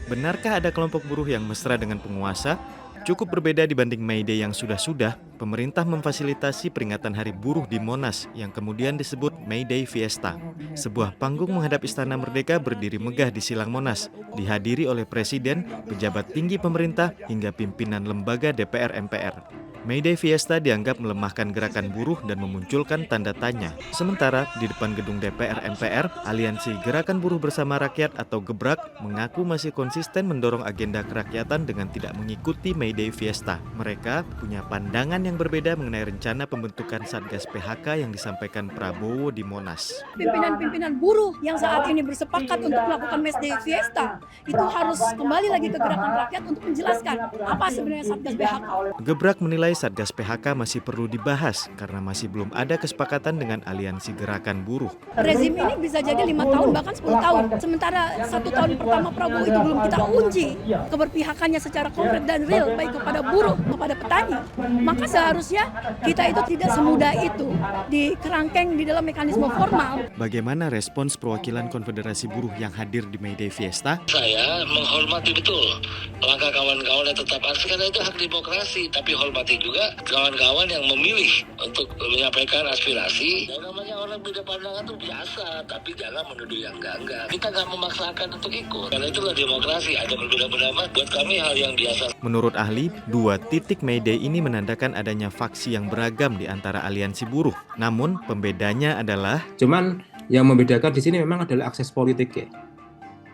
Benarkah ada kelompok buruh yang mesra dengan penguasa? Cukup berbeda dibanding May Day yang sudah-sudah, pemerintah memfasilitasi peringatan Hari Buruh di Monas yang kemudian disebut May Day Fiesta. Sebuah panggung menghadap Istana Merdeka berdiri megah di Silang Monas, dihadiri oleh Presiden, pejabat tinggi pemerintah, hingga pimpinan lembaga DPR MPR. May Day Fiesta dianggap melemahkan gerakan buruh dan memunculkan tanda tanya. Sementara di depan gedung DPR MPR, Aliansi Gerakan Buruh Bersama Rakyat atau Gebrak mengaku masih konsisten mendorong agenda kerakyatan dengan tidak mengikuti May Day Fiesta. Mereka punya pandangan yang berbeda mengenai rencana pembentukan Satgas PHK yang disampaikan Prabowo di Monas. Pimpinan-pimpinan buruh yang saat ini bersepakat untuk melakukan May Day Fiesta itu harus kembali lagi ke gerakan rakyat untuk menjelaskan apa sebenarnya Satgas PHK. Gebrak menilai Satgas PHK masih perlu dibahas karena masih belum ada kesepakatan dengan Aliansi Gerakan Buruh. Rezim ini bisa jadi 5 tahun bahkan 10 tahun. Sementara 1 tahun pertama Prabowo itu belum kita uji keberpihakannya secara konkret dan real baik kepada buruh, kepada petani. Maka seharusnya kita itu tidak semudah itu dikerangkeng di dalam mekanisme formal. Bagaimana respons perwakilan Konfederasi Buruh yang hadir di May Day Fiesta? Saya menghormati betul langkah kawan-kawan yang tetap asli karena itu hak demokrasi, tapi hormati juga kawan-kawan yang memilih untuk menyampaikan aspirasi. Dan namanya orang beda pandangan itu biasa, tapi jangan menuduh yang enggak. Kita nggak memaksakan untuk ikut, karena itulah demokrasi. Ada berbeda pendapat, buat kami hal yang biasa. Menurut ahli, 2 titik May Day ini menandakan adanya faksi yang beragam di antara aliansi buruh. Namun, pembedanya adalah Cuman yang membedakan di sini memang adalah akses politik ya.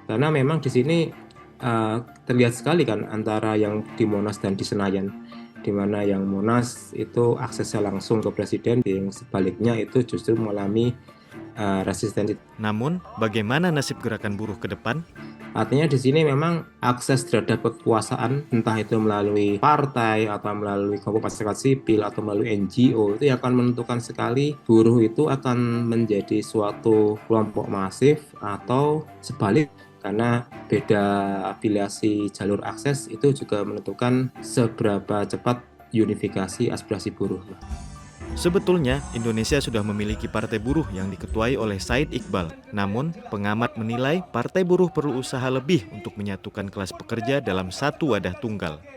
Karena memang di sini terlihat sekali kan antara yang di Monas dan di Senayan, di mana yang Monas itu aksesnya langsung ke presiden, yang sebaliknya itu justru mengalami resistensi. Namun, bagaimana nasib gerakan buruh ke depan? Artinya di sini memang akses terhadap kekuasaan, entah itu melalui partai atau melalui kelompok masyarakat sipil atau melalui NGO, itu akan menentukan sekali buruh itu akan menjadi suatu kelompok masif atau sebalik. Karena beda afiliasi jalur akses itu juga menentukan seberapa cepat unifikasi aspirasi buruh. Sebetulnya, Indonesia sudah memiliki partai buruh yang diketuai oleh Said Iqbal. Namun, pengamat menilai partai buruh perlu usaha lebih untuk menyatukan kelas pekerja dalam satu wadah tunggal.